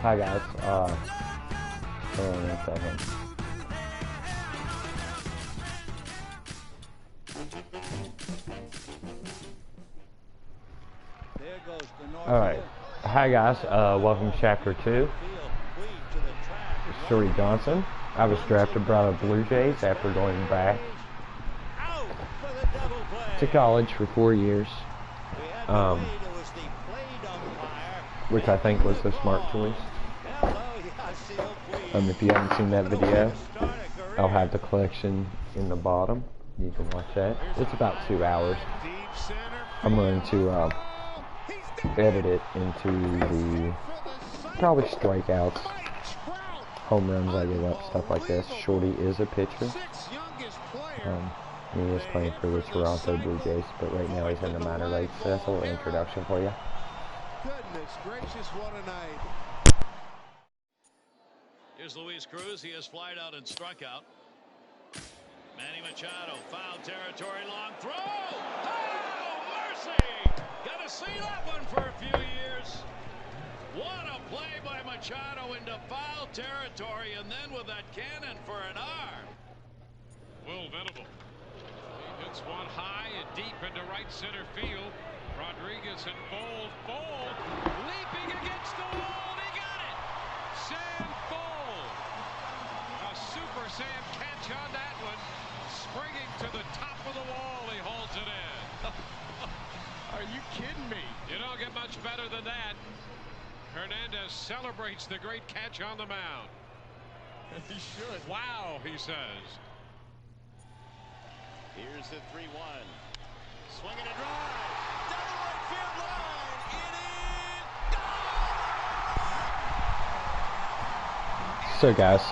Hi guys. Hold on a second. Alright. Hi guys. Welcome to Chapter 2. Shorty Johnson. I was drafted by the Bluejays after going back to college for 4 years. Which I think was the smart choice. If you haven't seen that video, I'll have the collection in the bottom. You can watch that. It's about 2 hours. I'm going to edit it into the probably strikeouts, home runs I give up, stuff like this. Shorty is a pitcher. He is playing for the Toronto Blue Jays, but right now he's in the minor leagues. So that's a little introduction for you. Goodness gracious, what a night. Here's Luis Cruz. He has flied out and struck out. Manny Machado, foul territory, long throw. Oh, mercy! Got to see that one for a few years. What a play by Machado into foul territory, and then with that cannon for an arm. Will Venable. He hits one high and deep into right center field. Rodriguez and Bold, leaping against the wall. He got it. Sam Bold. A Super Sam catch on that one. Springing to the top of the wall. He holds it in. Are you kidding me? You don't get much better than that. Hernandez celebrates the great catch on the mound. He should. Wow, he says. Here's the 3-1. Swinging a drive. Down the right field line. It is. So guys,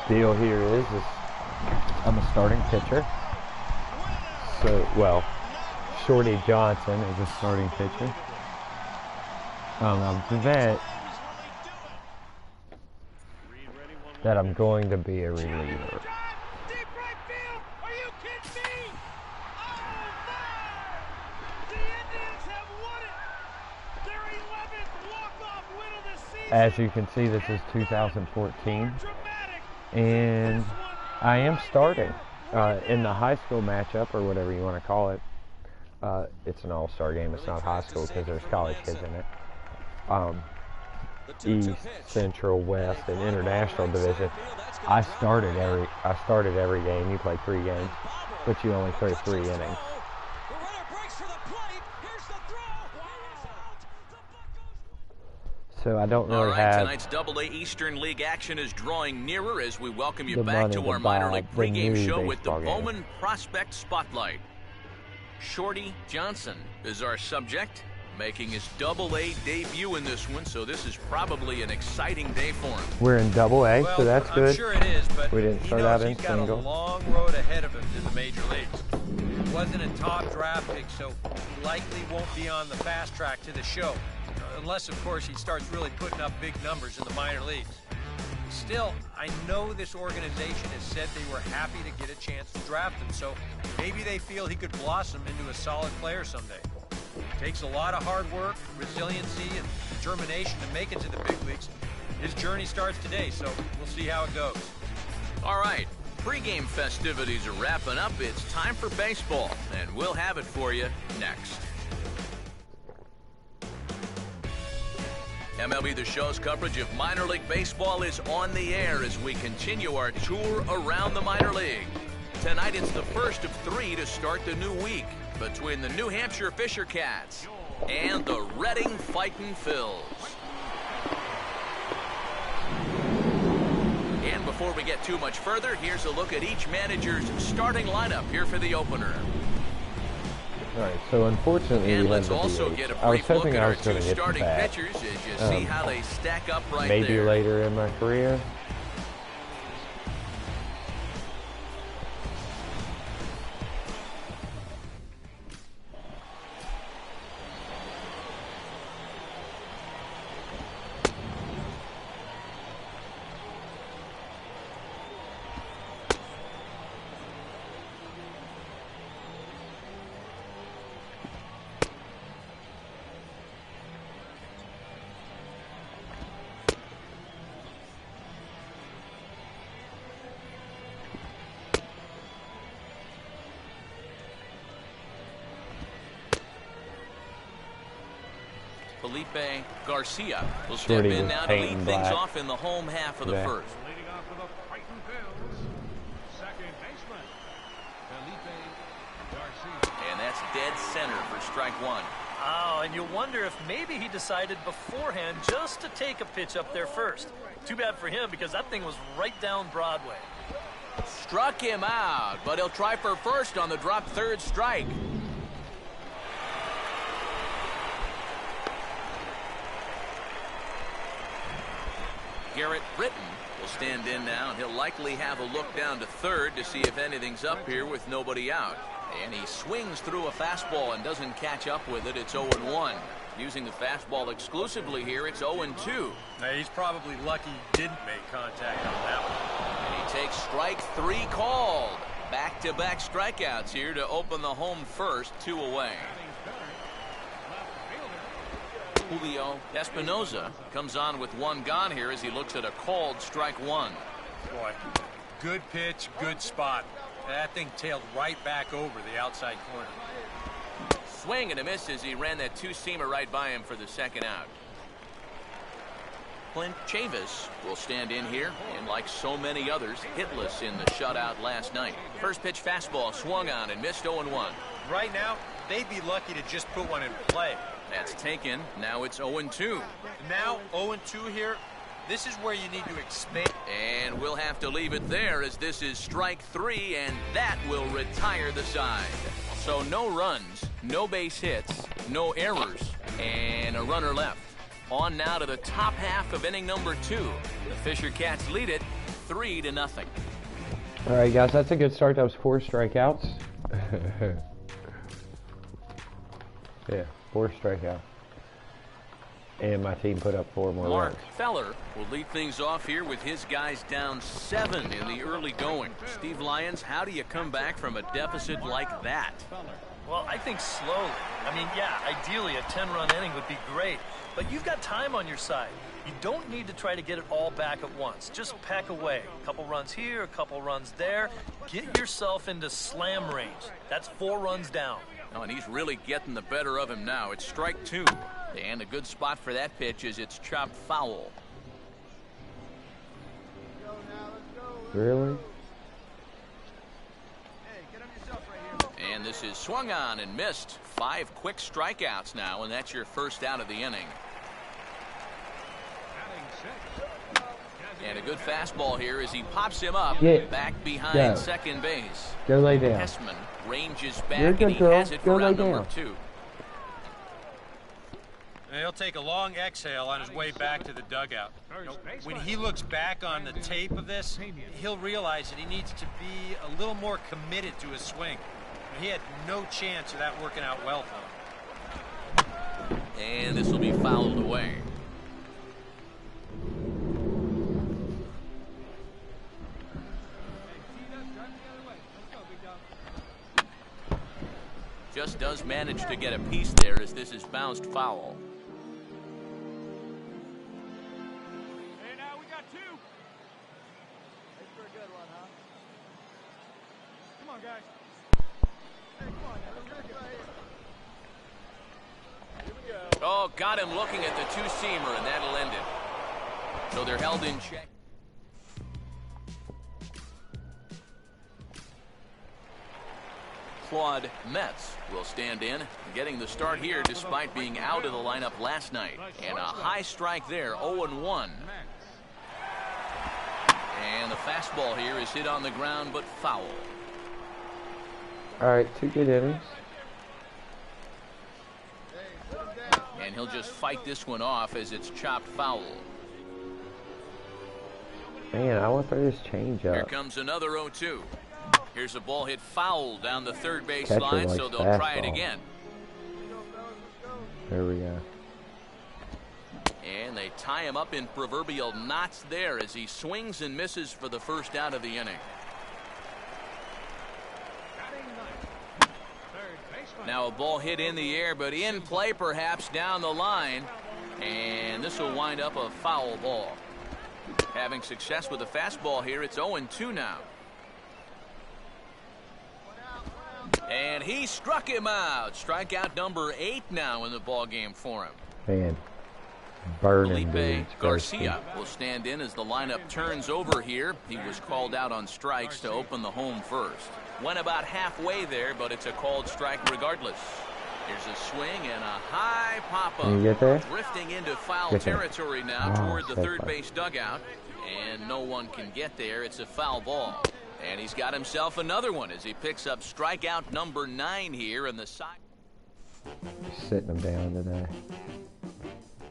the deal here is I'm a starting pitcher. So, well, Shorty Johnson is a starting pitcher. I'm the vet that I'm going to be a reliever. As you can see, this is 2014, and I am starting in the high school matchup, or whatever you want to call it. It's an all-star game. It's not high school because there's college kids in it. East, Central, West, and International Division. I started every game. You play 3 games, but you only play 3 innings. So I don't really have. Tonight's Double-A Eastern League action is drawing nearer as we welcome you back to our minor league pregame show with the Bowman Prospect Spotlight. Shorty Johnson is our subject, making his Double-A debut in this one, so this is probably an exciting day for him. We're in Double-A, so that's good. I'm sure it is, but we didn't start out in he's single. got a long road ahead of him to the major leagues. He wasn't a top draft pick, so he likely won't be on the fast track to the show. Unless, of course, he starts really putting up big numbers in the minor leagues. Still, I know this organization has said they were happy to get a chance to draft him, so maybe they feel he could blossom into a solid player someday. It takes a lot of hard work, resiliency, and determination to make it to the big leagues. His journey starts today, so we'll see how it goes. All right, pregame festivities are wrapping up. It's time for baseball, and we'll have it for you next. MLB The Show's coverage of minor league baseball is on the air as we continue our tour around the minor league. Tonight it's the first of 3 to start the new week between the New Hampshire Fisher Cats and the Reading Fightin' Phils. And before we get too much further, here's a look at each manager's starting lineup here for the opener. Alright, so unfortunately and we let's have the also DH. get a I was brief look hoping at I our was going two to get the starting bat. pitchers as you see how they stack up right Maybe there. later in my career. Felipe Garcia will step Shorty in was now to painting lead things black. off in the home half of the Yeah. first. Leading off with a fighting Bills. Second baseman, Felipe Garcia. And that's dead center for strike one. Oh, and you wonder if maybe he decided beforehand just to take a pitch up there first. Too bad for him because that thing was right down Broadway. Struck him out, but he'll try for first on the drop third strike. Garrett Britton will stand in now, and he'll likely have a look down to third to see if anything's up here with nobody out. And he swings through a fastball and doesn't catch up with it. It's 0-1. Using the fastball exclusively here, it's 0-2. Now, he's probably lucky he didn't make contact on that one. And he takes strike three called. Back-to-back strikeouts here to open the home first, 2 away. Julio Espinoza comes on with one gone here as he looks at a called strike one. Boy, good pitch, good spot. That thing tailed right back over the outside corner. Swing and a miss as he ran that two-seamer right by him for the second out. Clint Chavis will stand in here, and like so many others, hitless in the shutout last night. First pitch fastball swung on and missed 0-1. Right now, they'd be lucky to just put one in play. That's taken. Now it's 0-2. Now 0-2 here. This is where you need to expand. And we'll have to leave it there as this is strike three, and that will retire the side. So no runs, no base hits, no errors, and a runner left. On now to the top half of inning number 2. The Fisher Cats lead it 3-0. All right, guys, that's a good start. That was 4 strikeouts. Yeah, 4 strikeouts. And my team put up 4 more Mark runs. Feller will lead things off here with his guys down 7 in the early going. Steve Lyons, how do you come back from a deficit like that? Well, I think slowly. I mean, yeah, ideally a 10-run inning would be great, but you've got time on your side. You don't need to try to get it all back at once. Just pack away. A couple runs here, a couple runs there. Get yourself into slam range. That's 4 runs down. Oh, and he's really getting the better of him now. It's strike 2. And a good spot for that pitch is it's chopped foul. Really? And this is swung on and missed. 5 quick strikeouts now, and that's your first out of the inning. And a good fastball here as he pops him up back behind second base. Go lay down. Hessman ranges back, You're good, and he girl. has it Go for lay round number down. 2. And he'll take a long exhale on his way back to the dugout. When he looks back on the tape of this, he'll realize that he needs to be a little more committed to his swing. He had no chance of that working out well for him. And this will be fouled away. Just does manage to get a piece there as this is bounced foul. Hey, now we got 2. That's for a good one, huh? Come on, guys. Hey, come on now. Let's get right here. Here we go. Oh, got him looking at the two-seamer, and that'll end it. So they're held in check. Claude Metz will stand in, getting the start here despite being out of the lineup last night. And a high strike there, 0-1. And the fastball here is hit on the ground, but foul. All right, 2 good innings. And he'll just fight this one off as it's chopped foul. Man, I want to throw this change Here up. comes another 0-2. Here's a ball hit foul down the third base Catcher line, so likes they'll try it fastball. again. There we go. And they tie him up in proverbial knots there as he swings and misses for the first out of the inning. Now a ball hit in the air, but in play perhaps down the line. And this will wind up a foul ball. Having success with the fastball here, it's 0-2 now. And he struck him out. Strikeout number 8 now in the ball game for him. Man, burning Felipe dudes. Garcia will stand in as the lineup turns over here. He was called out on strikes to open the home first. Went about halfway there, but it's a called strike regardless. Here's a swing and a high pop-up. Can you get there? Drifting into foul territory now toward the third base dugout. And no one can get there. It's a foul ball. And he's got himself another one as he picks up strikeout number 9 here in the side. Sitting them down today.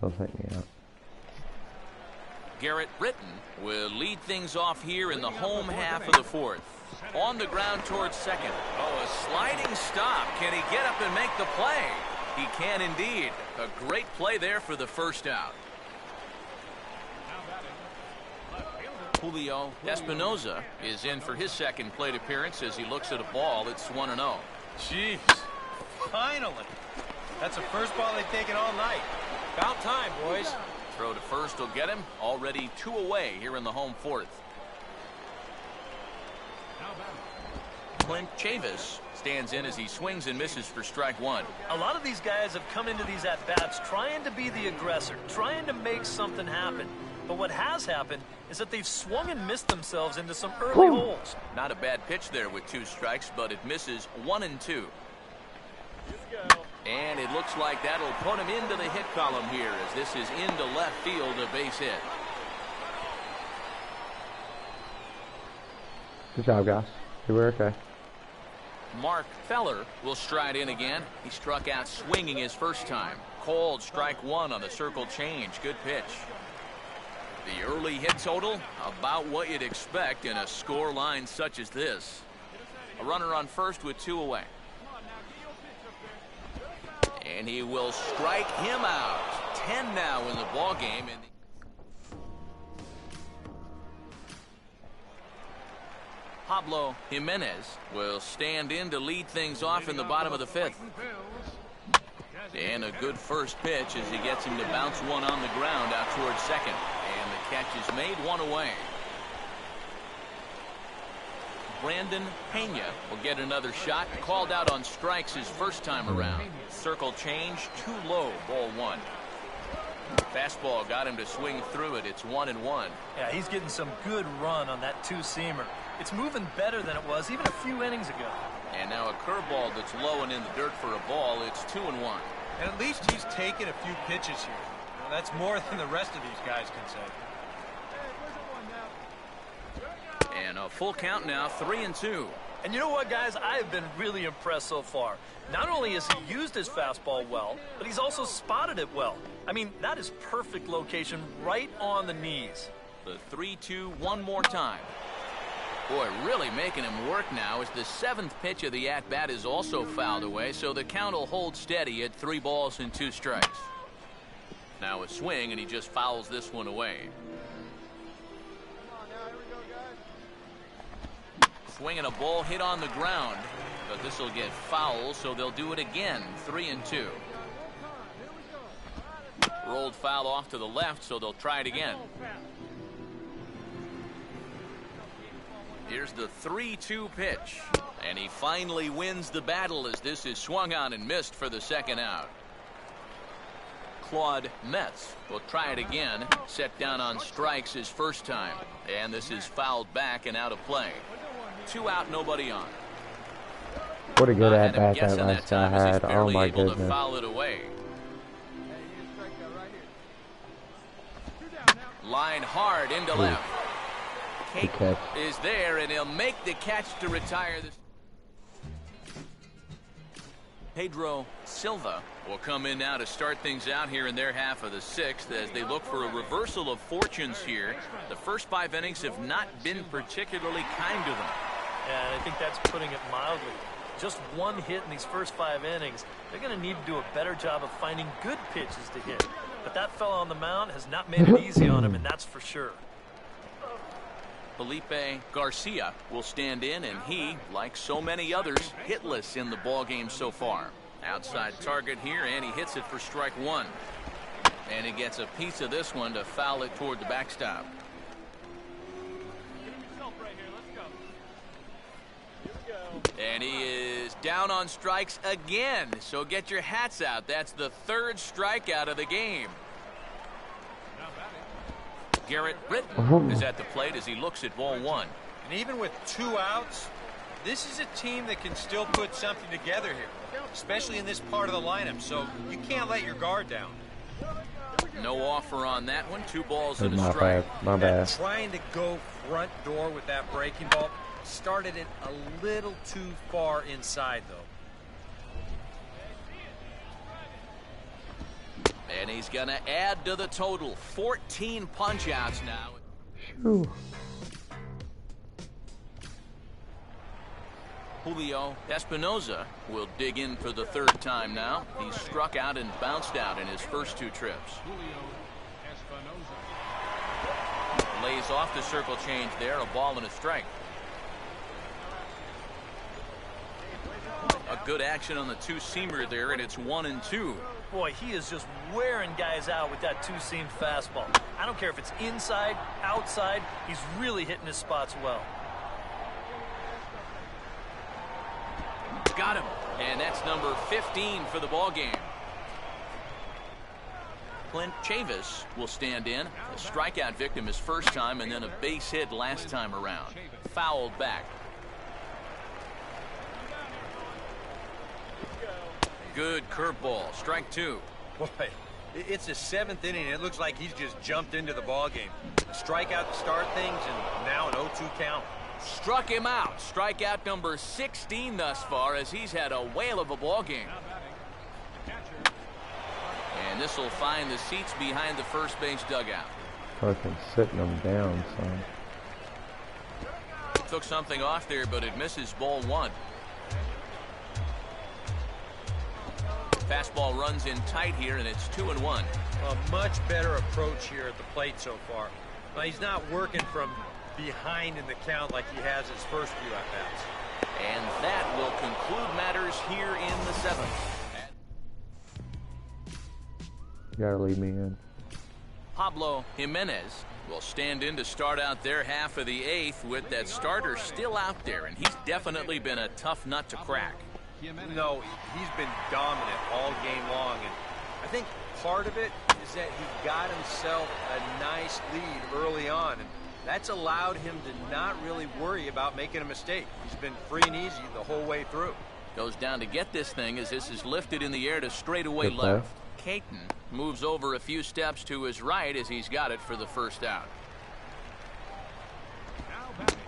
Don't take me out. Garrett Britton will lead things off here in the home half of the fourth. On the ground towards second. Oh, a sliding stop. Can he get up and make the play? He can indeed. A great play there for the first out. Julio Espinoza is in for his second plate appearance as he looks at a ball. It's 1-0. Jeez. Finally. That's the first ball they've taken all night. About time, boys. Throw to first will get him. Already 2 away here in the home fourth. Clint Chavis stands in as he swings and misses for strike 1. A lot of these guys have come into these at-bats trying to be the aggressor, trying to make something happen. But what has happened is that they've swung and missed themselves into some early holes. Not a bad pitch there with 2 strikes, but it misses 1 and 2. And it looks like that'll put him into the hit column here as this is into left field, a base hit. Good job, guys. You were okay. Mark Feller will stride in again. He struck out swinging his first time. Called strike 1 on the circle change. Good pitch. The early hit total, about what you'd expect in a score line such as this. A runner on first with 2 away. And he will strike him out. 10 now in the ball game. Pablo Jimenez will stand in to lead things off in the bottom of the 5th. And a good first pitch as he gets him to bounce one on the ground out towards second. And the catch is made, 1 away. Brandon Pena will get another shot. Called out on strikes his first time around. Circle change, too low, ball 1. Fastball got him to swing through it. It's 1-1. Yeah, he's getting some good run on that 2-seamer. It's moving better than it was even a few innings ago. And now a curveball that's low and in the dirt for a ball. It's 2-1. And at least he's taken a few pitches here. Well, that's more than the rest of these guys can say. And a full count now, 3-2. And you know what, guys? I have been really impressed so far. Not only has he used his fastball well, but he's also spotted it well. I mean, that is perfect location right on the knees. The 3-2 one more time. Boy, really making him work now as the 7th pitch of the at-bat is also fouled away, so the count will hold steady at 3 balls and 2 strikes. Now a swing, and he just fouls this one away. Swinging a ball hit on the ground, but this will get foul, so they'll do it again. 3-2. Rolled foul off to the left, so they'll try it again. Here's the 3-2 pitch, and he finally wins the battle as this is swung on and missed for the second out. Claude Metz will try it again, set down on strikes his first time, and this is fouled back and out of play. 2 out, nobody on. What a good at bat that last guy had. Oh my goodness. To foul it away. Line hard into left. Kate is there, and he'll make the catch to retire this. Pedro Silva will come in now to start things out here in their half of the 6th as they look for a reversal of fortunes here. The first 5 innings have not been particularly kind to them. Yeah, and I think that's putting it mildly. Just 1 hit in these first 5 innings. They're going to need to do a better job of finding good pitches to hit. But that fella on the mound has not made it easy on him, and that's for sure. Felipe Garcia will stand in, and he, like so many others, hitless in the ballgame so far. Outside target here, and he hits it for strike 1. And he gets a piece of this one to foul it toward the backstop. And he is down on strikes again, so get your hats out. That's the 3rd strikeout of the game. Garrett Britton is at the plate as he looks at ball one. And even with 2 outs, this is a team that can still put something together here, especially in this part of the lineup, so you can't let your guard down. No offer on that one. 2 balls and a strike. My bad. Trying to go front door with that breaking ball started it a little too far inside, though. And he's going to add to the total. 14 punch-outs now. Whew. Julio Espinoza will dig in for the 3rd time now. He's struck out and bounced out in his first 2 trips. Lays off the circle change there. A ball and a strike. A good action on the 2-seamer there, and it's 1-2. Boy, he is just wearing guys out with that 2-seamed fastball. I don't care if it's inside, outside, he's really hitting his spots well. Got him, and that's number 15 for the ball game. Clint Chavis will stand in. A strikeout victim his first time, and then a base hit last time around. Fouled back. Good curveball. Strike 2. Boy, it's the 7th inning, and it looks like he's just jumped into the ball game. Strikeout to start things, and now an 0-2 count. Struck him out. Strikeout number 16 thus far, as he's had a whale of a ball game. And this will find the seats behind the first base dugout. Fucking sitting them down, son. Took something off there, but it misses ball 1. Fastball runs in tight here, and it's 2-1. A much better approach here at the plate so far. Now, he's not working from behind in the count like he has his first few at-bats. And that will conclude matters here in the 7th. You gotta leave me in. Pablo Jimenez will stand in to start out their half of the 8th with that starter still out there, and he's definitely been a tough nut to crack. No, he's been dominant all game long, and I think part of it is that he got himself a nice lead early on, and that's allowed him to not really worry about making a mistake. He's been free and easy the whole way through. Goes down to get this thing as this is lifted in the air to straightaway left. Caton moves over a few steps to his right as he's got it for the first out.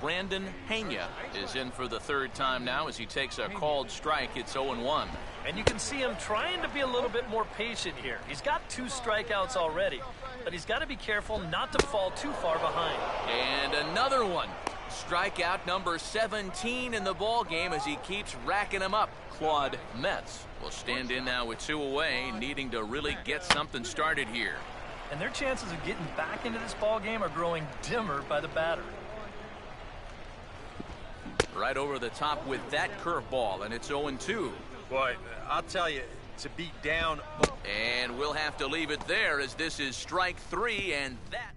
Brandon Pena is in for the 3rd time now as he takes a called strike. It's 0-1. And you can see him trying to be a little bit more patient here. He's got 2 strikeouts already, but he's got to be careful not to fall too far behind. And another one. Strikeout number 17 in the ball game as he keeps racking them up. Claude Metz will stand in now with 2 away, needing to really get something started here. And their chances of getting back into this ball game are growing dimmer by the batter. Right over the top with that curveball, and it's 0-2. Boy, I'll tell you, to be down. And we'll have to leave it there as this is strike 3, and that.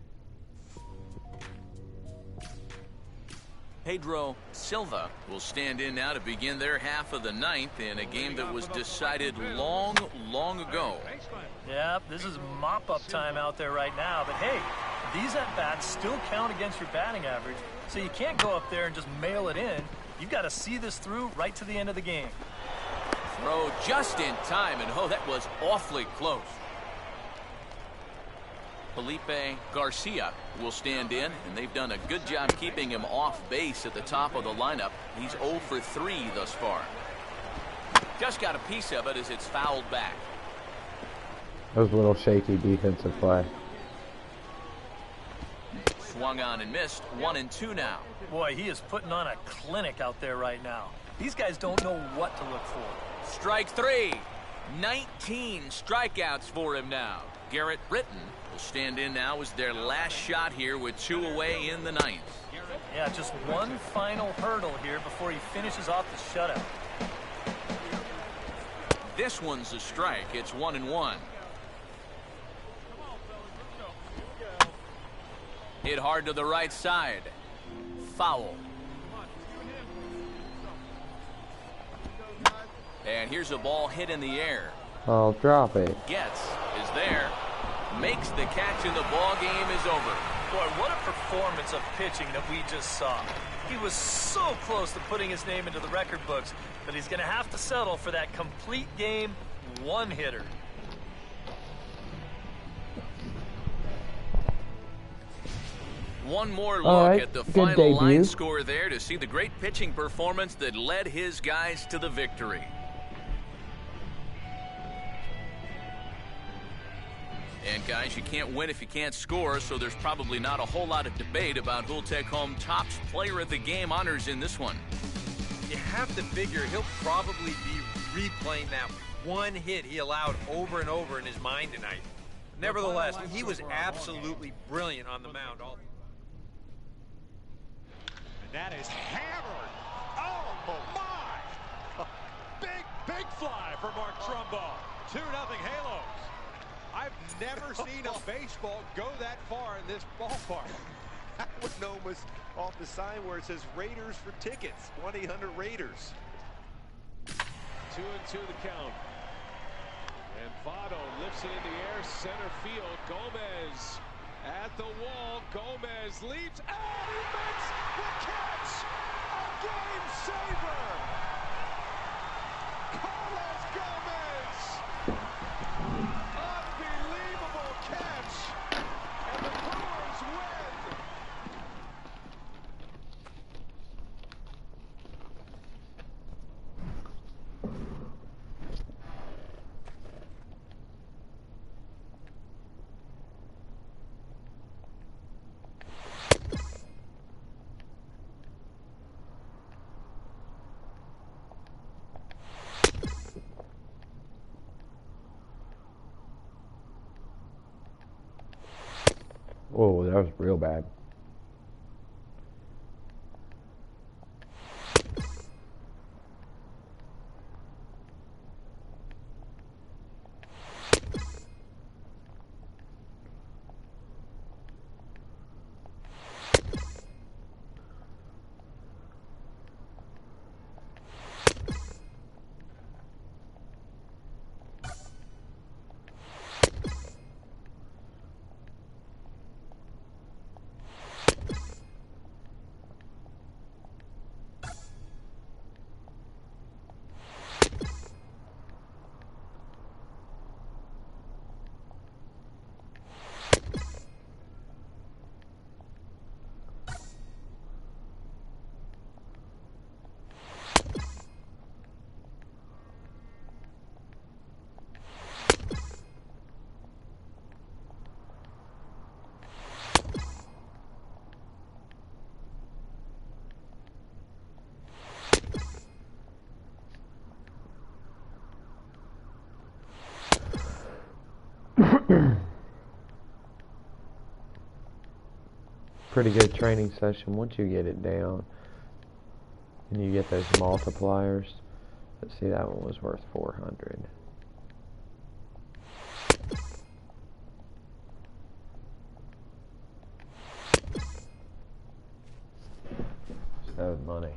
Pedro Silva will stand in now to begin their half of the 9th in a game that was decided long, long ago. Yeah, this is mop-up time out there right now, but hey, these at-bats still count against your batting average, so you can't go up there and just mail it in. You've got to see this through right to the end of the game. Throw just in time, and oh, that was awfully close. Felipe Garcia will stand in, and they've done a good job keeping him off base at the top of the lineup. He's 0 for 3 thus far. Just got a piece of it as it's fouled back. That was a little shaky defensive play. Swung on and missed. 1-2 now. Boy, he is putting on a clinic out there right now. These guys don't know what to look for. Strike 3. 19 strikeouts for him now. Garrett Britton will stand in now as their last shot here with 2 away in the 9th. Yeah, just one final hurdle here before he finishes off the shutout. This one's a strike. It's 1-1. Hit hard to the right side. Foul. And here's a ball hit in the air. I'll drop it. Gets is there. Makes the catch, and the ball game is over. Boy, what a performance of pitching that we just saw. He was so close to putting his name into the record books, but he's going to have to settle for that complete game one-hitter. One more look at the final line score there to see the great pitching performance that led his guys to the victory. And guys, you can't win if you can't score, so there's probably not a whole lot of debate about who'll take home Topps Player of the Game honors in this one. You have to figure he'll probably be replaying that one hit he allowed over and over in his mind tonight. Nevertheless, he was absolutely brilliant on the mound. That is hammered. Oh, my. Big fly for Mark Trumbo. 2-0 Halos. I've never seen a baseball go that far in this ballpark. That one was off the sign where it says Raiders for tickets. 1-800-Raiders. 2-2 the count. And Votto lifts it in the air, center field. Gomez at the wall. Gomez leaps. And he makes the catch! A game saver! Carlos Gomez! Unbelievable catch! And the Brewers win! Whoa, that was real bad. Pretty good training session once you get it down and you get those multipliers. Let's see, that one was worth 400. That was money.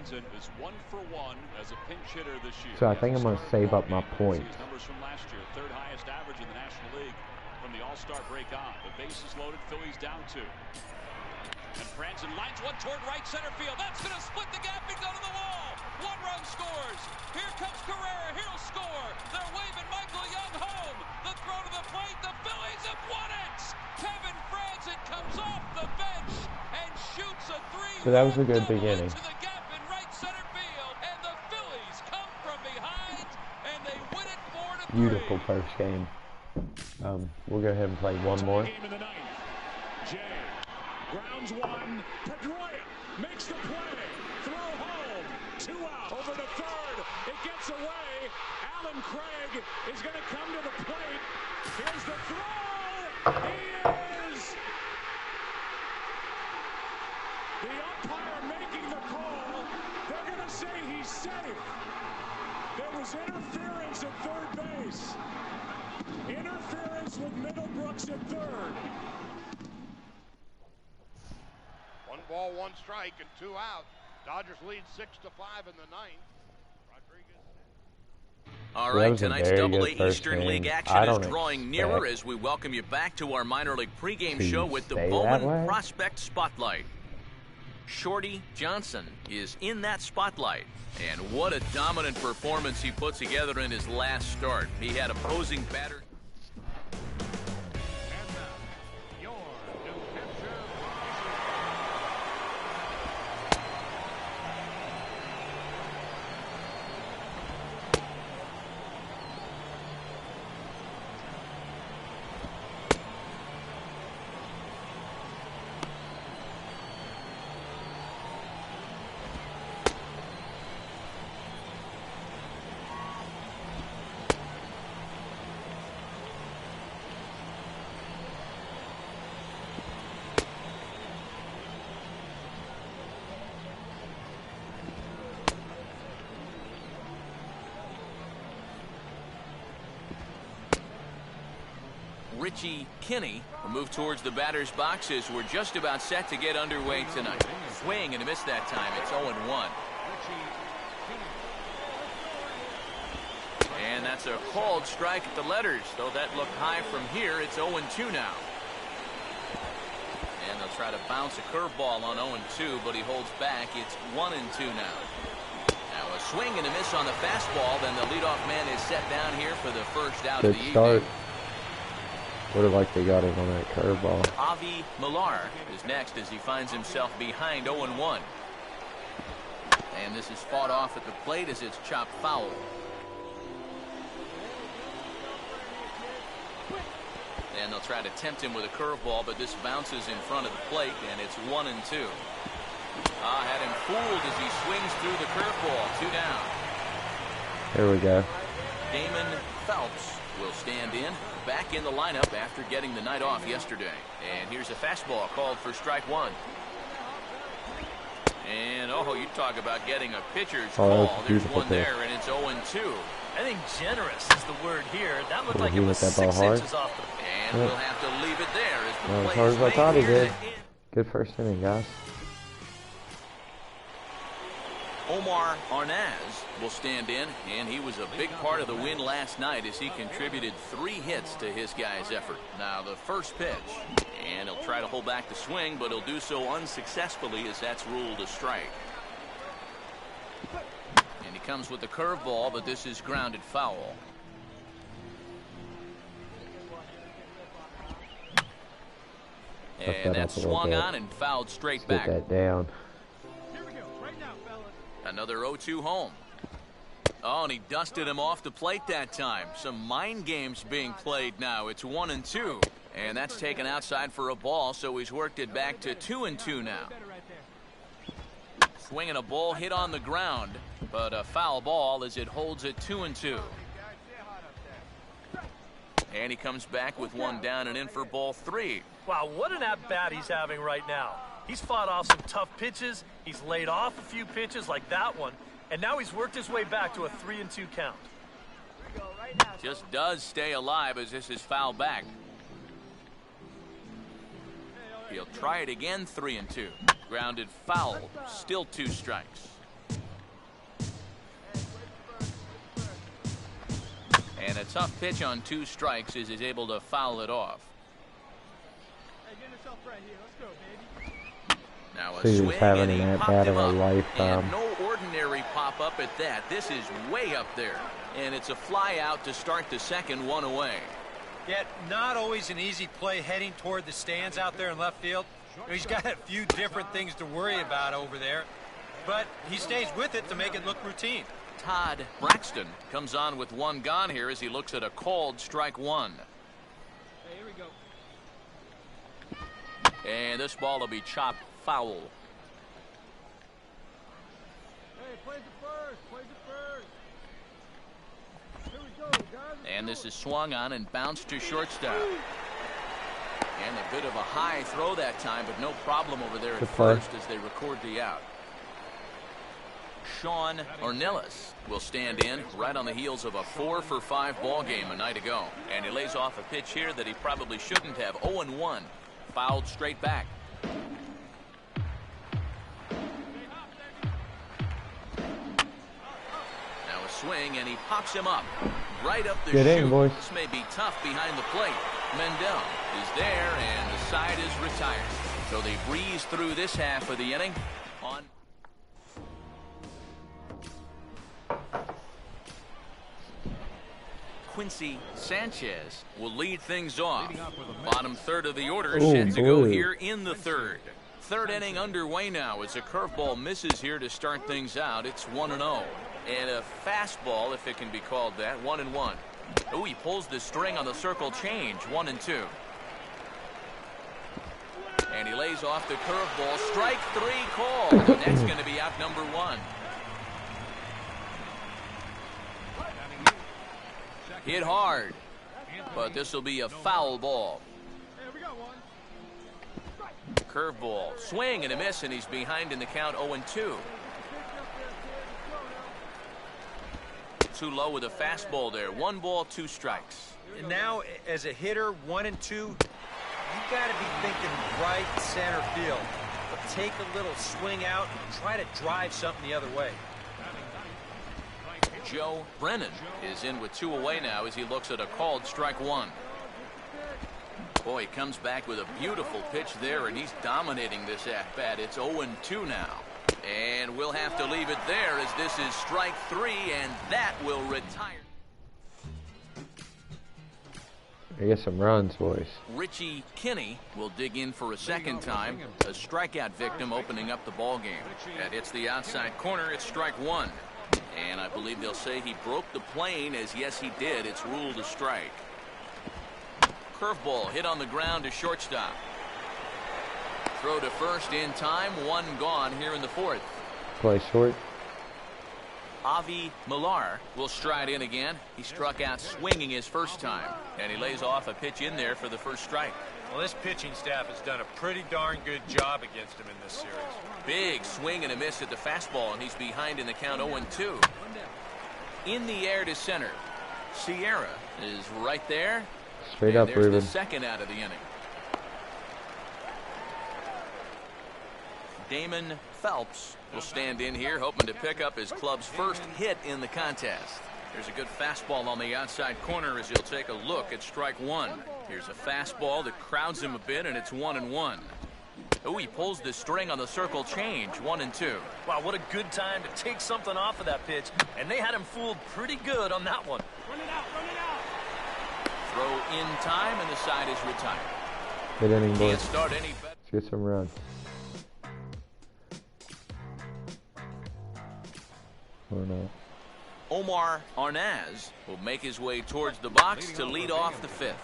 Is 1 for 1 as a pinch hitter this year. So I think I'm going to save up my points. His numbers from last year, third highest average in the National League from the All-Star break on. The bases loaded, Phillies down 2. And Franzen lines one toward right center field. That's going to split the gap and go to the wall. 1 run scores. Here comes Carrera. He'll score. They're waving Michael Young home. The throw to the plate. The Phillies have won it. Kevin Franzen comes off the bench and shoots a 3. So that was a good beginning. Beautiful first game. We'll go ahead and play one more. Jay grounds one. Pedroia makes the play. Throw home. 2 out. Over to third. It gets away. Alan Craig is going to come to the plate. Here's the throw. He is. The umpire making the call. They're going to say he's safe. There was interference at third base. Interference with Middlebrooks at third. 1 ball, 1 strike, and 2 out. Dodgers lead 6-5 in the 9th. All right, tonight's Double-A Eastern League action is drawing nearer as we welcome you back to our minor league pregame show with the Bowman Prospect Spotlight. Shorty Johnson is in that spotlight, and what a dominant performance he put together in his last start. He had opposing batters. Richie Kinney will move towards the batter's boxes. We're just about set to get underway tonight. Swing and a miss that time. It's 0-1. And that's a called strike at the letters. Though that looked high from here, it's 0-2 now. And they'll try to bounce a curveball on 0-2, but he holds back. It's 1-2 now. Now a swing and a miss on the fastball. Then the leadoff man is set down here for the first out of the evening. Would have liked they got it on that curveball. Avi Millar is next as he finds himself behind 0-1. And this is fought off at the plate as it's chopped foul. And they'll try to tempt him with a curveball, but this bounces in front of the plate, and it's 1-2. Had him fooled as he swings through the curveball. 2 down. There we go. Damon Phelps will stand in, back in the lineup after getting the night off yesterday. And here's a fastball called for strike 1. And you talk about getting a pitcher's call. There's one there, and it's 0-2. I think generous is the word here. That looked like it was 6 inches off the... And we'll have to leave it there as the as hard as I thought he did. Good first inning, guys. Omar Arnaz will stand in, and he was a big part of the win last night as he contributed 3 hits to his guys' effort. Now the first pitch, and he'll try to hold back the swing, but he'll do so unsuccessfully as that's ruled a strike. And he comes with the curveball, but this is grounded foul. And that's swung on and fouled straight back. Get that down. Another 0-2 home. And he dusted him off the plate that time. Some mind games being played now. It's 1-2. And that's taken outside for a ball, so he's worked it back to 2-2 now. Swinging a ball hit on the ground, but a foul ball as it holds it 2-2. And he comes back with 1 down and in for ball 3. Wow, what an at-bat he's having right now. He's fought off some tough pitches. He's laid off a few pitches like that one. And now he's worked his way back to a 3-2 count. Just does stay alive as this is fouled back. He'll try it again, 3-2. Grounded foul, still 2 strikes. And a tough pitch on 2 strikes as he's able to foul it off. Now a swing, and he popped him up, and no ordinary pop-up at that. This is way up there, and it's a fly out to start the second, 1 away. Yet not always an easy play heading toward the stands out there in left field. He's got a few different things to worry about over there, but he stays with it to make it look routine. Todd Braxton comes on with 1 gone here as he looks at a called strike 1. Hey, here we go. And this ball will be chopped foul. Hey, plays it first. Here we go, guys. And this is swung on and bounced to shortstop. And a bit of a high throw that time, but no problem over there at first as they record the out. Sean Ornelas will stand in right on the heels of a 4-for-5 ball game a night ago. And he lays off a pitch here that he probably shouldn't have. 0-1. Fouled straight back. swing, and he pops him up right up the Get chute. in, boys. This may be tough behind the plate. Mendel is there, and the side is retired. So they breeze through this half of the inning on. Quincy Sanchez will lead things off. Bottom third of the order set to go here in the third. Third inning underway now as a curveball misses here to start things out. It's 1-0. And a fastball, if it can be called that, 1-1. Oh, he pulls the string on the circle change, 1-2. And he lays off the curveball. Strike three called. And that's going to be out number one. Hit hard, but this will be a foul ball. Curveball, swing and a miss, and he's behind in the count 0-2. Too low with a fastball there. 1 ball, 2 strikes. And now, as a hitter, 1 and 2, you got to be thinking right center field. But take a little swing out and try to drive something the other way. Joe Brennan is in with 2 away now as he looks at a called strike 1. Boy, he comes back with a beautiful pitch there, and he's dominating this at-bat. It's 0-2 now. And we'll have to leave it there as this is strike 3, and that will retire. I get some runs, boys. Richie Kinney will dig in for a second time. A strikeout victim opening up the ball game. That hits the outside corner. It's strike 1. And I believe they'll say he broke the plane, as yes he did. It's ruled a strike. Curveball hit on the ground to shortstop. Throw to first in time. 1 gone here in the 4th. Play short. Avi Millar will stride in again. He struck out swinging his first time, and he lays off a pitch in there for the first strike. Well, this pitching staff has done a pretty darn good job against him in this series. Big swing and a miss at the fastball, and he's behind in the count 0-2. In the air to center. Sierra is right there. Straight and up, there's Ruben. the second out of the inning. Damon Phelps will stand in here, hoping to pick up his club's first hit in the contest. There's a good fastball on the outside corner as he'll take a look at strike 1. Here's a fastball that crowds him a bit, and it's 1-1. Oh, he pulls the string on the circle change, 1-2. Wow, what a good time to take something off of that pitch, and they had him fooled pretty good on that one. Run it out, run it out. Throw in time, and the side is retired. Good inning, boys. Can't start any better. Let's get some runs. Or not. Omar Arnaz will make his way towards the box to lead off the 5th.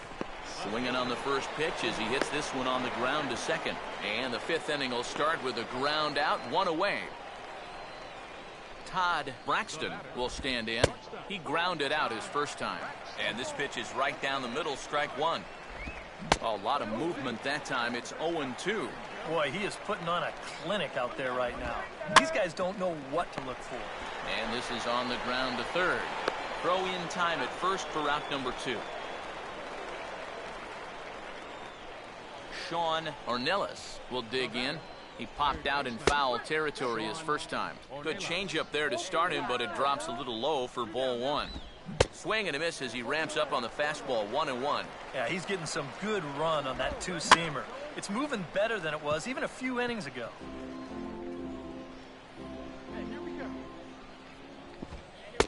Swinging on the first pitch as he hits this one on the ground to second. And the 5th inning will start with a ground out, 1 away. Todd Braxton will stand in. He grounded out his first time. And this pitch is right down the middle, strike 1. A lot of movement that time. It's 0-2. Boy, he is putting on a clinic out there right now. These guys don't know what to look for. And this is on the ground to third. Throw in time at first for out number 2. Sean Ornelas will dig in. He popped out in foul territory his first time. Good changeup there to start him, but it drops a little low for ball 1. Swing and a miss as he ramps up on the fastball, 1-1. Yeah, he's getting some good run on that 2-seamer. It's moving better than it was even a few innings ago. Hey, here we go.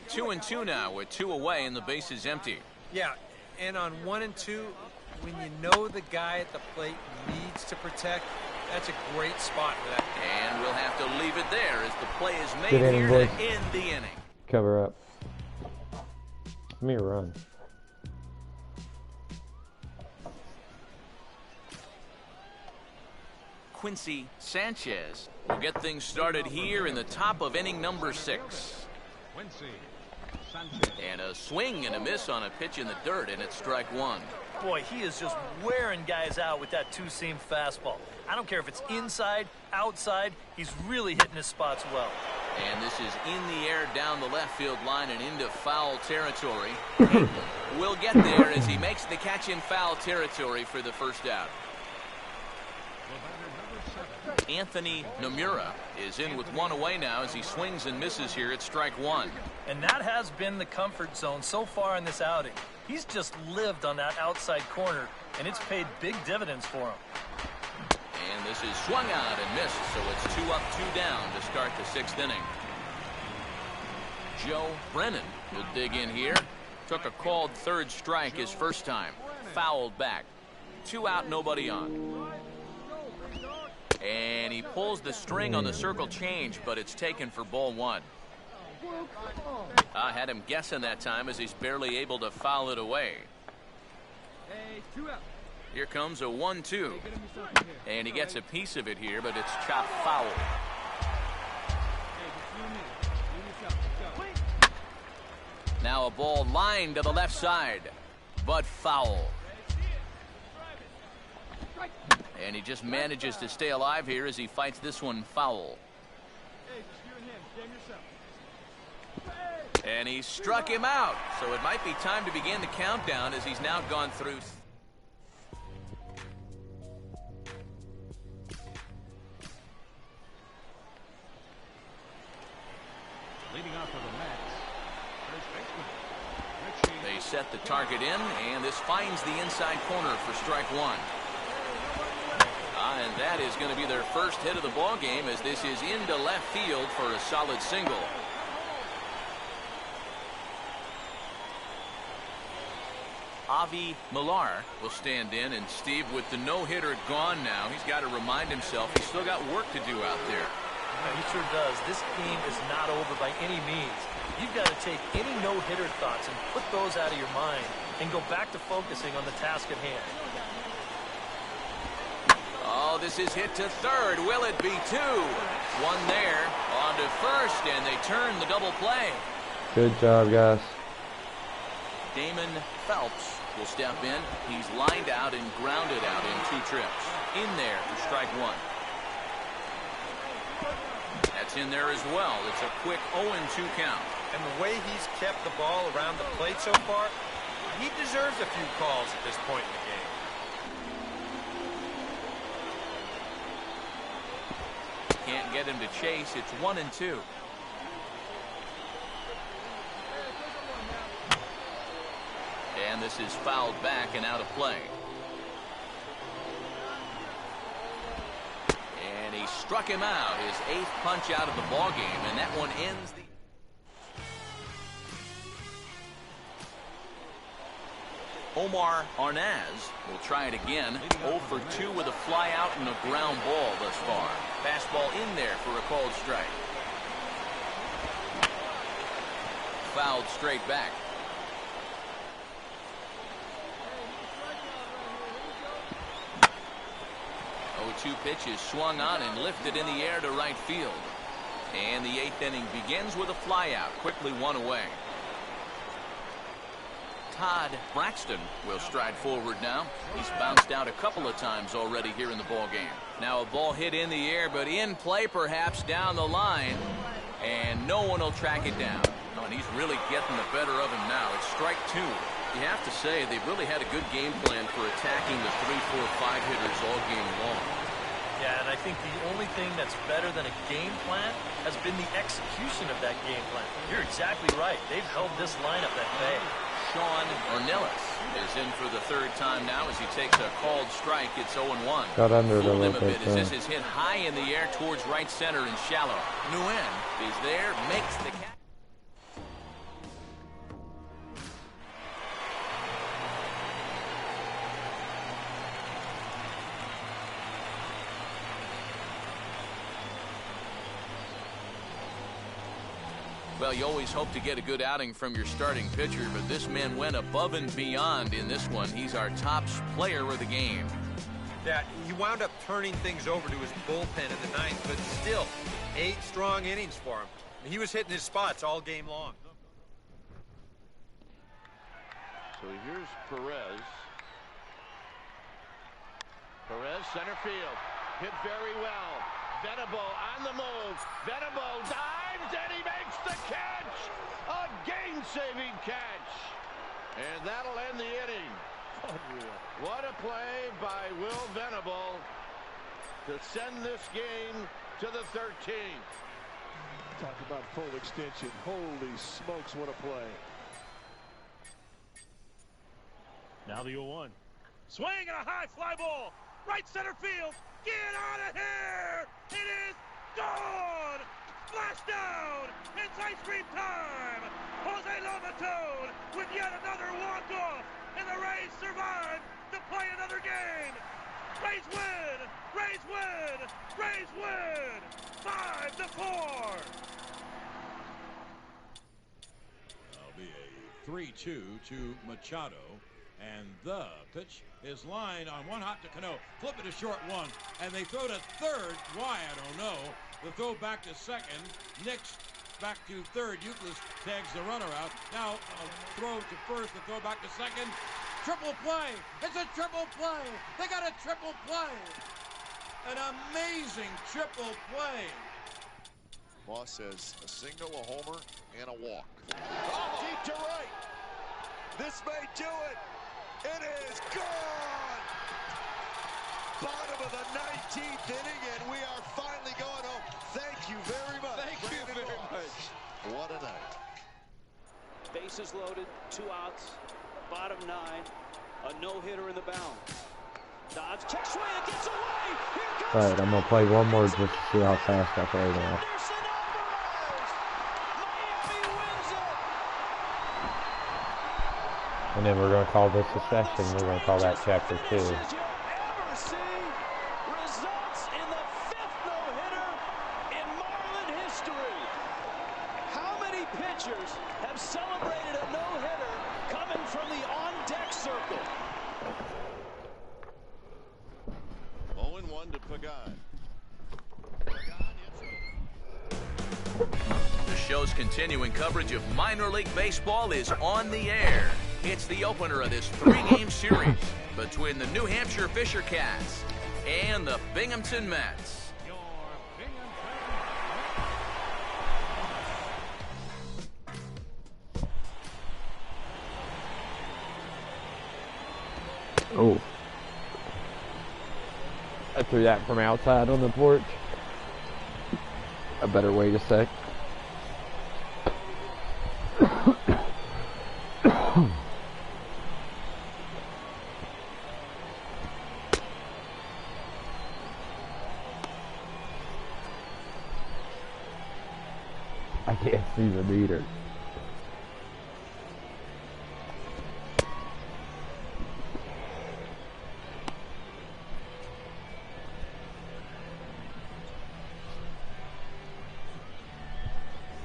2-2 now with 2 away and the base is empty. Yeah, and on 1 and 2, when you know the guy at the plate needs to protect, that's a great spot for that. And we'll have to leave it there as the play is made Good inning, here to boys. end the inning. Cover up. Give me a run. Quincy Sanchez will get things started here in the top of inning number 6. Quincy Sanchez. And a swing and a miss on a pitch in the dirt, and it's strike 1. Boy, he is just wearing guys out with that 2-seam fastball. I don't care if it's inside, outside, he's really hitting his spots well. And this is in the air down the left field line and into foul territory. We'll get there as he makes the catch in foul territory for the first out. The batter, number 7. Anthony Nomura is in with one away now as he swings and misses here at strike one. And that has been the comfort zone so far in this outing. He's just lived on that outside corner, and it's paid big dividends for him. And this is swung out and missed, so it's 2 up, 2 down to start the 6th inning. Joe Brennan will dig in here. Took a called third strike his first time. Fouled back. 2 out, nobody on. And he pulls the string on the circle change, but it's taken for ball 1. I had him guessing that time as he's barely able to foul it away. Here comes a 1-2. And he gets a piece of it here, but it's chopped foul. Now a ball lined to the left side, but foul. And he just manages to stay alive here as he fights this one foul. And he struck him out, so it might be time to begin the countdown as he's now gone through. Leading off for the Mets, first baseman. They set the target in, and this finds the inside corner for strike one. And that is going to be their first hit of the ball game, as this is into left field for a solid single. Avi Millar will stand in, and Steve, with the no-hitter gone now, he's got to remind himself he's still got work to do out there. Yeah, he sure does. This game is not over by any means. You've got to take any no-hitter thoughts and put those out of your mind and go back to focusing on the task at hand. Oh, this is hit to third. Will it be 2? One there, on to first, and they turn the double play. Good job, guys. Damon Phelps will step in. He's lined out and grounded out in 2 trips. In there for strike one. That's in there as well. It's a quick 0-2 count. And the way he's kept the ball around the plate so far, he deserves a few calls at this point in the game. Can't get him to chase. It's 1-2. And this is fouled back and out of play. And he struck him out, his 8th punch out of the ball game, and that one ends the. Omar Arnaz will try it again. 0 for 2 with a fly out and a ground ball thus far. Fastball in there for a called strike. Fouled straight back. 0-2 pitch is swung on and lifted in the air to right field. And the 8th inning begins with a flyout. Quickly 1 away. Todd Braxton will stride forward now. He's bounced out a couple of times already here in the ball game. Now a ball hit in the air, but in play perhaps down the line. And no one will track it down. Oh, and he's really getting the better of him now. It's strike 2. You have to say they've really had a good game plan for attacking the 3, 4, 5 hitters all game long. Yeah, and I think the only thing that's better than a game plan has been the execution of that game plan. You're exactly right. They've held this lineup at bay. Sean Ornelas is in for the 3rd time now as he takes a called strike. It's 0-1. Got under it a little bit. As this is hit high in the air towards right center and shallow. Nguyen is there, makes the catch. Well, you always hope to get a good outing from your starting pitcher, but this man went above and beyond in this one. He's our top player of the game. Yeah, he wound up turning things over to his bullpen in the 9th, but still, 8 strong innings for him. He was hitting his spots all game long. So here's Perez. Perez, center field. Hit very well. Venable on the move. Venable dives and he makes the catch. A game-saving catch. And that'll end the inning. What a play by Will Venable. to send this game to the 13th. Talk about full extension. Holy smokes, what a play. Now the 0-1. Swing and a high fly ball. Right center field. Get out of here. It is gone. Flash down. It's ice cream time. Jose Lobaton with yet another walk-off. And the Rays survive to play another game. Rays win. Rays win. Rays win. 5-4. That'll be a 3-2 to Machado. And the pitch is lined on one hop to Cano. Flip it to short one. And they throw to third. Why? I don't know. The throw back to second. Nix back to third. Euclid tags the runner out. Now a throw to first. The throw back to second. Triple play. It's a triple play. They got a triple play. An amazing triple play. Moss says a single, a homer, and a walk. Oh, deep to right. This may do it. It is gone. Bottom of the 19th inning, and we are finally going home. Thank you very much. Thank you very much. What a night. Bases loaded, 2 outs, bottom 9, a no-hitter in the bound. Dodge, check swing, it gets away. Here comes. Alright, I'm gonna play one more just to see how fast I play now. And then we're going to call this a session. We're going to call that chapter 2. Results in the 5th no-hitter in Marlin history. How many pitchers have celebrated a no-hitter coming from the on-deck circle? 0-1 to Pagan. The show's continuing coverage of minor league baseball is on the air. It's the opener of this 3-game series between the New Hampshire Fisher Cats and the Binghamton Mets. Oh. I threw that from outside on the porch. I better wait a sec. I can't see the meter.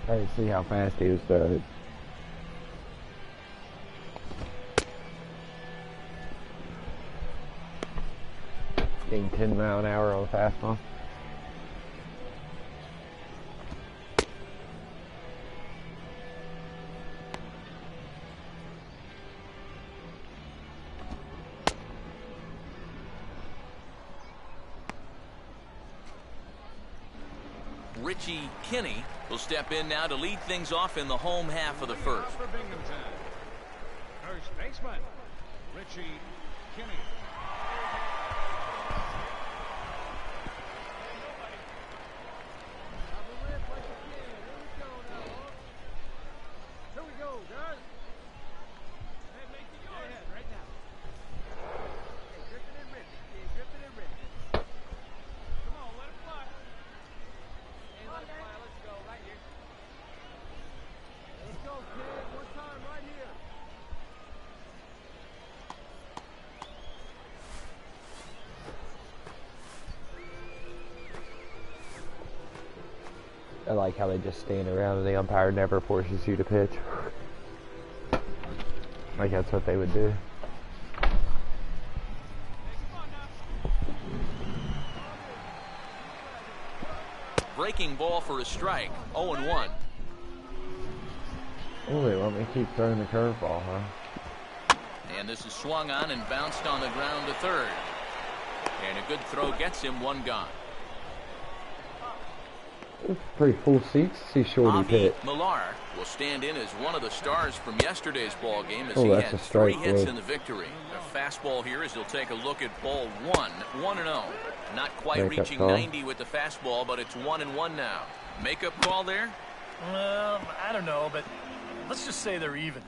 Hey, see how fast he was throwing. Getting 10 mile an hour on fastball. Richie Kinney will step in now to lead things off in the home half of the first. For Binghamton, first baseman, Richie Kinney. Here we go, guys. Hey, make it go ahead right now. Hey, Griffin and Rippin. Hey, Griffin and Rippin. Come on, let it fly. Hey, let it fly. Let's go right here. Let's go, kid. One time right here. I like how they just stand around and the umpire never forces you to pitch. Like that's what they would do. Breaking ball for a strike. 0-1. Oh, they want me to keep throwing the curveball, huh? And this is swung on and bounced on the ground to third. And a good throw gets him one gone. Pretty full seats to see Shorty pitch. Millar will stand in as one of the stars from yesterday's ball game as Oh, he that's had a strike, 3 hits boy. in the victory. A fastball here as he'll take a look at ball 1, 1-0. Not quite reaching 90 with the fastball, but it's 1-1 now. Makeup call there? I don't know, but let's just say they're even.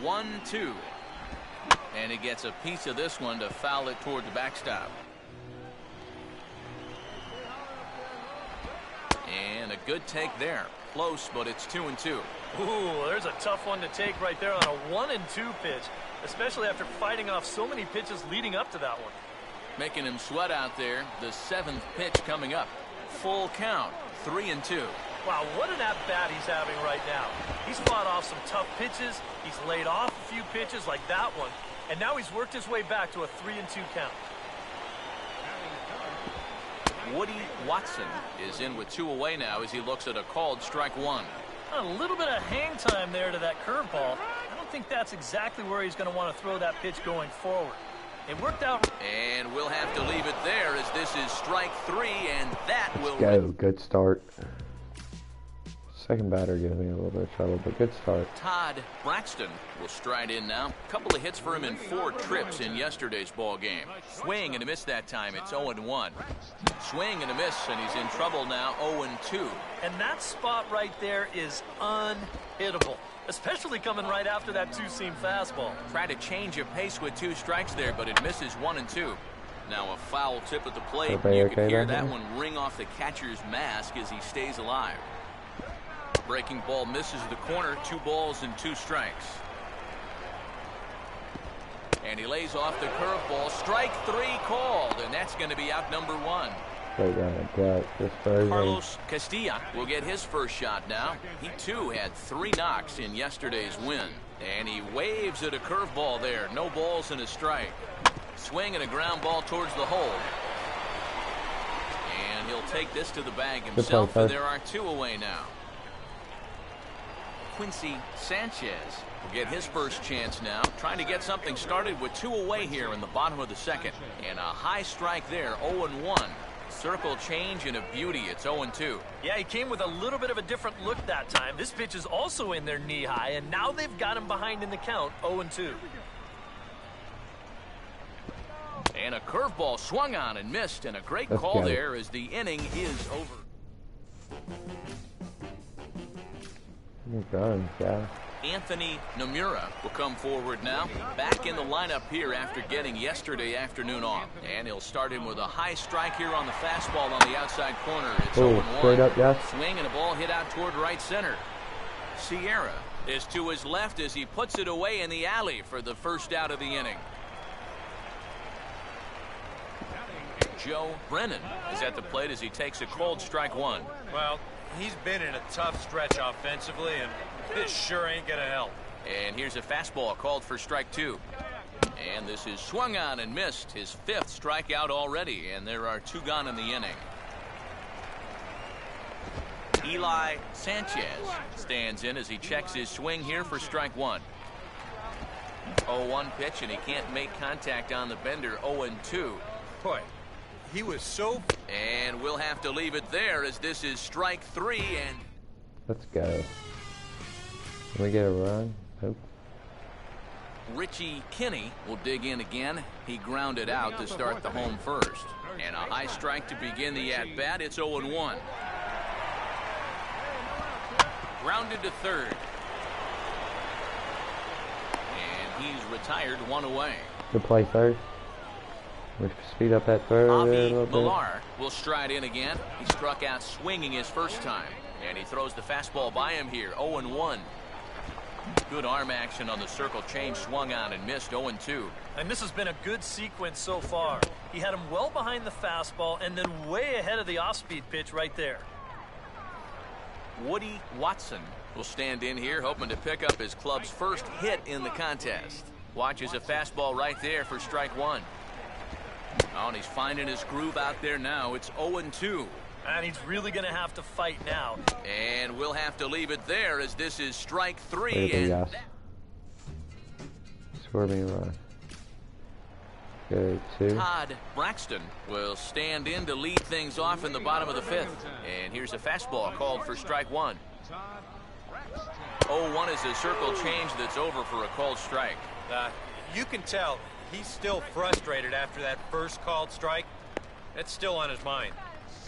1-2. And he gets a piece of this one to foul it toward the backstop. And a good take there. Close, but it's 2-2. Ooh, there's a tough one to take right there on a 1-2 pitch, especially after fighting off so many pitches leading up to that one. Making him sweat out there. The 7th pitch coming up. Full count, 3-2. Wow, what an at-bat he's having right now. He's fought off some tough pitches. He's laid off a few pitches like that one. And now he's worked his way back to a 3-2 count. Woody Watson is in with 2 away now as he looks at a called strike 1. A little bit of hang time there to that curveball. I don't think that's exactly where he's going to want to throw that pitch going forward. It worked out. And we'll have to leave it there as this is strike 3, and that will go. Good start. Second batter gives me a little bit of trouble, but good start. Todd Braxton will stride in now. A couple of hits for him in 4 trips in yesterday's ball game. Swing and a miss that time. It's 0-1. Swing and a miss, and he's in trouble now. 0-2. And that spot right there is unhittable, especially coming right after that 2-seam fastball. Try to change of pace with 2 strikes there, but it misses 1-2. Now a foul tip at the plate. You can hear that one ring off the catcher's mask as he stays alive. Breaking ball misses the corner. 2 balls and 2 strikes. And he lays off the curveball. Strike 3 called, and that's going to be out number 1. Carlos Castilla will get his first shot now. He too had 3 knocks in yesterday's win. And he waves at a curveball there. No balls and a strike. Swing and a ground ball towards the hole. And he'll take this to the bag himself, and there are 2 away now. Quincy Sanchez will get his first chance now, trying to get something started with 2 away here in the bottom of the 2nd. And a high strike there, 0-1. Circle change and a beauty. It's 0-2. Yeah, he came with a little bit of a different look that time. This pitch is also in there knee high, and now they've got him behind in the count, 0-2. And a curveball swung on and missed, and a great call there as the inning is over. Anthony Nomura will come forward now. Back in the lineup here after getting yesterday afternoon off. And he'll start him with a high strike here on the fastball on the outside corner. It's 0-1. Straight up, yes. Swing and a ball hit out toward right center. Sierra is to his left as he puts it away in the alley for the first out of the inning. Joe Brennan is at the plate as he takes a called strike 1. Well, he's been in a tough stretch offensively, and this sure ain't gonna help. And here's a fastball called for strike 2. And this is swung on and missed. His 5th strikeout already, and there are 2 gone in the inning. Eli Sanchez stands in as he checks his swing here for strike 1. 0-1 pitch, and he can't make contact on the bender. 0-2. Boy, he was so... And we'll have to leave it there as this is strike 3. And let's go. Can we get a run? Nope. Richie Kinney will dig in again. He grounded out to start the home first. And a high strike to begin the at-bat. It's 0-1. Grounded to third. And he's retired 1 away. Good play third. We speed up that third a little bit. Millar will stride in again. He struck out swinging his first time. And he throws the fastball by him here. 0-1. Good arm action on the circle change. Swung on and missed. 0-2. And this has been a good sequence so far. He had him well behind the fastball and then way ahead of the off-speed pitch right there. Woody Watson will stand in here hoping to pick up his club's first hit in the contest. Watches a fastball right there for strike 1. Oh, and he's finding his groove out there now. It's 0-2. And he's really going to have to fight now. And we'll have to leave it there as this is strike 3. And Score me a run. Good, 2. Todd Braxton will stand in to lead things off in the bottom of the 5th. And here's a fastball called for strike 1. 0-1 is a circle change that's over for a called strike. You can tell he's still frustrated after that first called strike. That's still on his mind.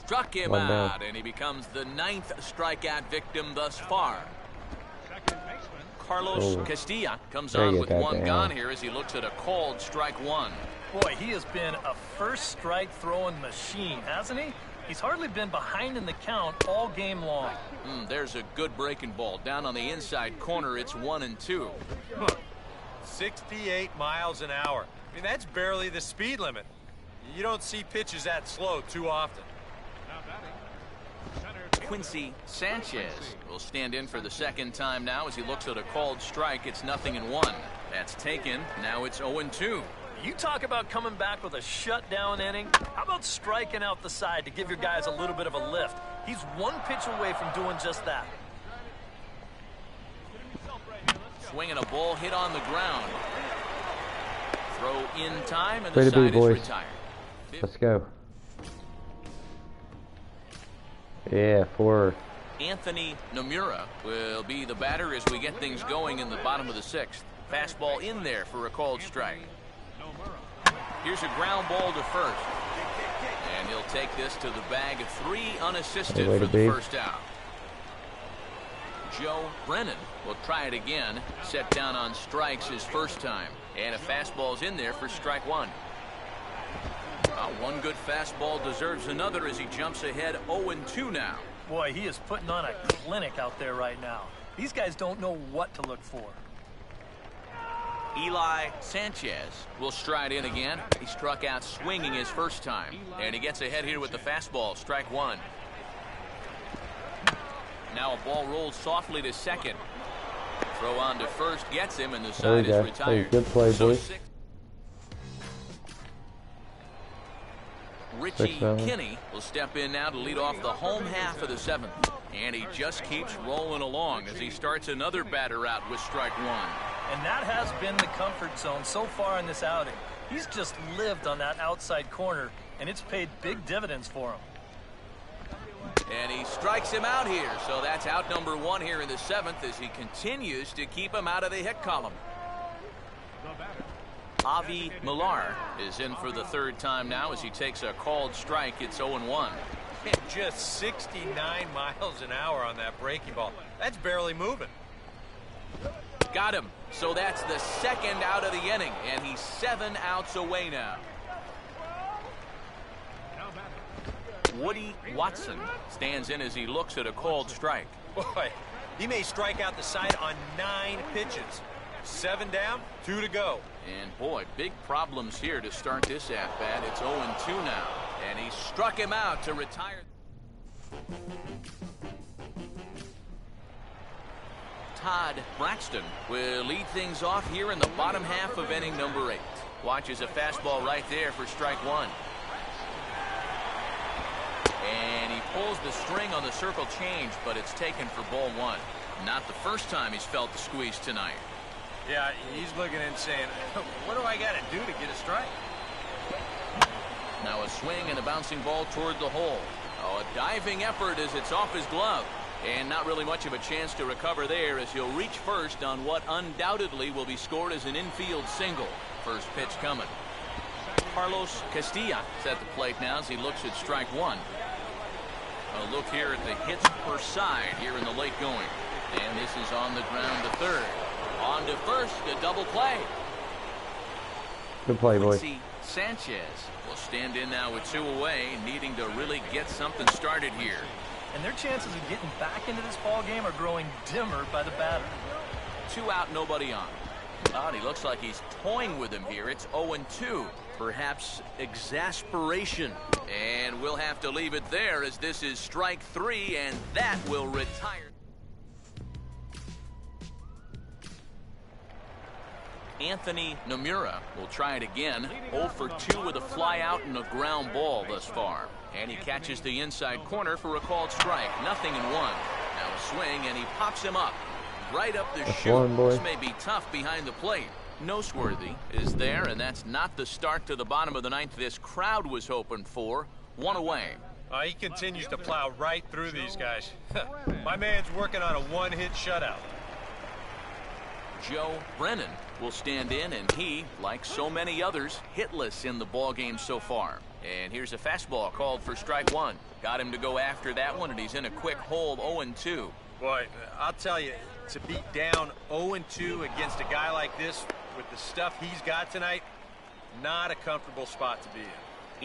Struck him out, and he becomes the 9th strikeout victim thus far. Carlos Castilla comes on with one gone here as he looks at a called strike one. Boy, he has been a first strike throwing machine, hasn't he? He's hardly been behind in the count all game long. There's a good breaking ball. Down on the inside corner, it's 1-2. 68 miles an hour. I mean, that's barely the speed limit. You don't see pitches that slow too often. Quincy Sanchez will stand in for the second time now as he looks at a called strike. It's 0-1. That's taken. Now it's 0-2. You talk about coming back with a shutdown inning. How about striking out the side to give your guys a little bit of a lift? He's one pitch away from doing just that. Swinging a ball hit on the ground. Throw in time, and the side is retired. Let's go. Yeah, 4. Anthony Nomura will be the batter as we get things going in the bottom of the 6th. Fastball in there for a called strike. Here's a ground ball to first. And he'll take this to the bag of 3 unassisted for the first out. Joe Brennan will try it again. Set down on strikes his first time. And a fastball's in there for strike 1. One good fastball deserves another as he jumps ahead 0-2 now. Boy, he is putting on a clinic out there right now. These guys don't know what to look for. Eli Sanchez will stride in again. He struck out swinging his first time. And he gets ahead here with the fastball, strike 1. Now a ball rolls softly to second. Throw on to first gets him, and the side is retired. Hey, good play, boys. Richie Kinney will step in now to lead off the home half of the 7th. And he just keeps rolling along as he starts another batter out with strike 1. And that has been the comfort zone so far in this outing. He's just lived on that outside corner, and it's paid big dividends for him. And he strikes him out here, so that's out number 1 here in the 7th as he continues to keep him out of the hit column. Avi Millar is in for the 3rd time now as he takes a called strike. It's 0-1. Just 69 miles an hour on that breaking ball. That's barely moving. Got him. So that's the 2nd out of the inning, and he's 7 outs away now. Woody Watson stands in as he looks at a called strike. Boy, he may strike out the side on 9 pitches. 7 down, 2 to go. And boy, big problems here to start this at-bat. It's 0-2 now. And he struck him out to retire. Todd Braxton will lead things off here in the bottom half of inning number 8. Watches a fastball right there for strike 1. And he pulls the string on the circle change, but it's taken for ball 1. Not the first time he's felt the squeeze tonight. Yeah, he's looking and saying, what do I got to do to get a strike? Now a swing and a bouncing ball toward the hole. Oh, a diving effort as it's off his glove. And not really much of a chance to recover there as he'll reach first on what undoubtedly will be scored as an infield single. First pitch coming. Carlos Castilla is at the plate now as he looks at strike 1. A look here at the hits per side here in the late going. And this is on the ground to 3rd. On to first, a double play. Good play, boy. Quincy Sanchez will stand in now with 2 away, needing to really get something started here. And their chances of getting back into this ball game are growing dimmer by the batter. 2 out, nobody on. Oh, he looks like he's toying with him here. It's 0-2. Perhaps exasperation. And we'll have to leave it there as this is strike 3, and that will retire. Anthony Nomura will try it again. 0 for 2 with a fly out and a ground ball thus far. And he catches the inside corner for a called strike. 0-1. Now a swing, and he pops him up. Right up the chute. This may be tough behind the plate. Noseworthy is there, and that's not the start to the bottom of the 9th this crowd was hoping for. 1 away. He continues to plow right through these guys. My man's working on a 1-hit shutout. Joe Brennan will stand in, and he, like so many others, hitless in the ballgame so far. And here's a fastball called for strike one. Got him to go after that one, and he's in a quick hold, 0-2. Boy, I'll tell you, to be down 0-2 against a guy like this with the stuff he's got tonight, not a comfortable spot to be in.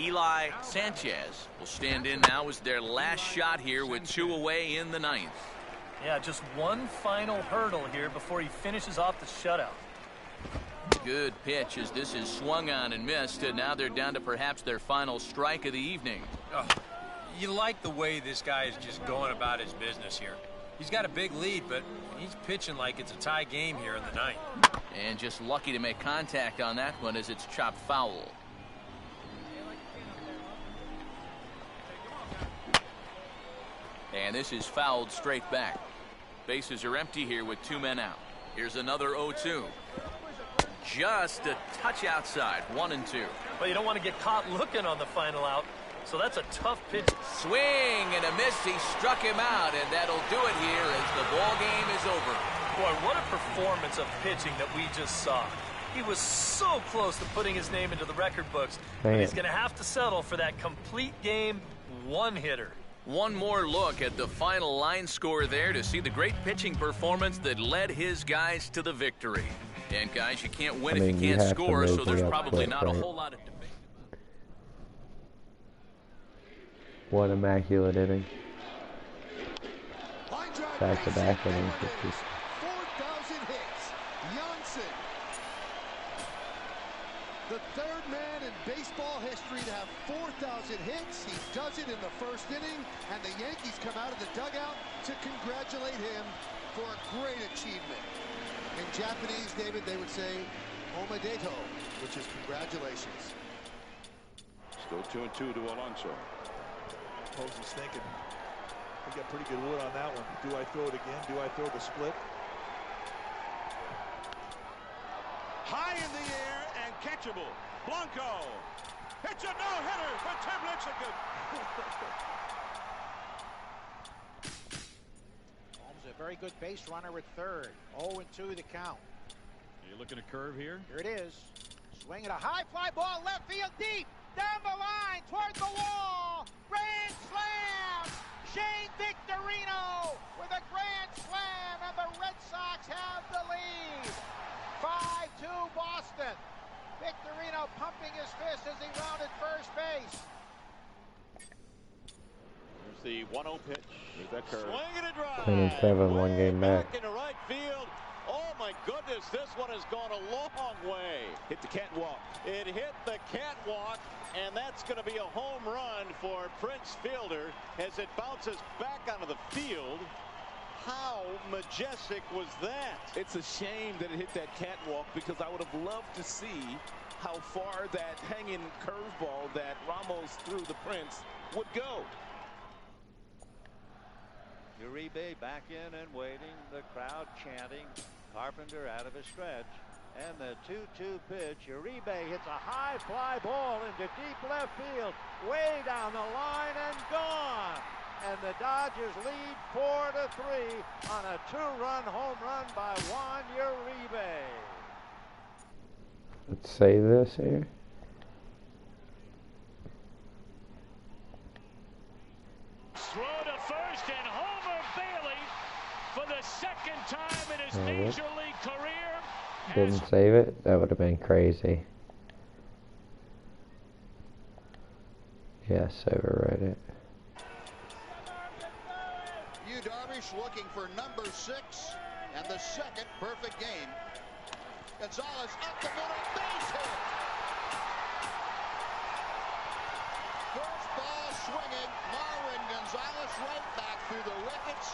Eli Sanchez will stand in now as their last shot here with 2 away in the ninth. Yeah, just one final hurdle here before he finishes off the shutout. Good pitch as this is swung on and missed, and now they're down to perhaps their final strike of the evening. Oh, you like the way this guy is just going about his business here. He's got a big lead, but he's pitching like it's a tie game here in the ninth. And just lucky to make contact on that one as it's chopped foul. And this is fouled straight back. Bases are empty here with 2 men out. Here's another 0-2. Just a touch outside, 1-2. Well, you don't want to get caught looking on the final out, so that's a tough pitch. Swing and a miss. He struck him out, and that'll do it here as the ball game is over. Boy, what a performance of pitching that we just saw. He was so close to putting his name into the record books, but he's going to have to settle for that complete game one-hitter. One more look at the final line score there to see the great pitching performance that led his guys to the victory. And guys, you can't win if you can't score, so there's probably not a whole lot of debate. What immaculate inning. Back-to-back innings. 4,000 hits. Janssen, the third man in baseball history to have 4,000 hits. He does it in the first inning, and the Yankees come out of the dugout to congratulate him for a great achievement. In Japanese, David, they would say omedeto, which is congratulations. Still 2-2 to Alonso. Posey's thinking, we got pretty good wood on that one. Do I throw it again? Do I throw the split? High in the air and catchable. Blanco. It's a no-hitter for Tim Lincecum. Holmes, a very good base runner at third. 0-2 the count. Are you looking to curve here? Here it is. Swing at a high fly ball, left field deep. Down the line, toward the wall. Grand slam. Shane Victorino with a grand slam, and the Red Sox have the lead. 5-2 Boston. Victorino pumping his fist as he rounded first base. Here's the 1-0 pitch. Here's that curve. Swing and a drive. 10-7, 1 game back. Into right field. Oh my goodness, this one has gone a long way. Hit the catwalk. It hit the catwalk, and that's going to be a home run for Prince Fielder as it bounces back onto the field. How majestic was that? It's a shame that it hit that catwalk, because I would have loved to see how far that hanging curveball that Ramos threw the Prince would go. Uribe back in and waiting, the crowd chanting. Carpenter out of his stretch, and the 2-2 pitch. Uribe hits a high fly ball into deep left field, way down the line and gone. And the Dodgers lead 4-3 on a 2-run home run by Juan Uribe. Let's save this here. Throw to first, and Homer Bailey, for the second time in his major league career. Didn't save it. That would have been crazy. Yes, override it. Yu Darvish looking for number 6 and the second perfect game. Gonzalez up the middle, base hit. First ball swinging, Marwin Gonzalez right back through the wickets,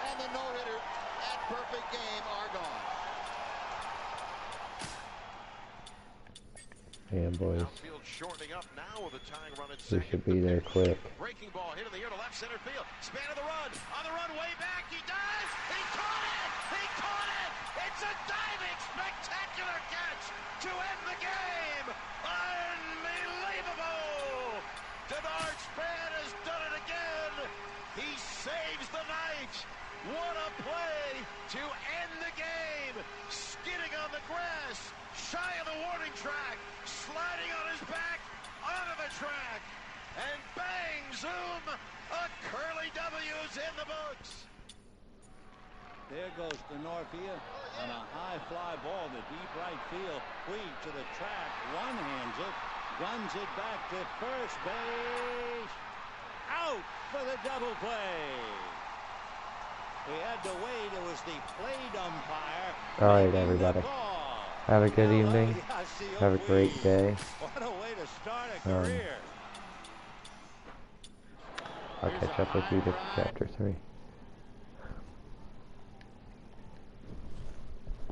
and the no-hitter at perfect game are gone. Yeah, boys. Outfield shortening up now with a tying run at We second. should be there quick. Breaking ball hit in the air to left center field. Span of the run. On the run way back. He does. He caught it. He caught it. It's a diving spectacular catch to end the game. Unbelievable. Denard Span has done it again. He saves the night. What a play to end the game. grass, shy of the warning track, sliding on his back, onto the track, and bang, zoom, a Curly W's in the books. There goes Denorfia on a high fly ball to deep right field. Puig to the track, one-hands it, guns it back to first base. Out for the double play. We had to wait. It was the plate umpire. All right, everybody. Have a good evening. Have a great day. What a way to start a career. I'll catch up with you to chapter 3.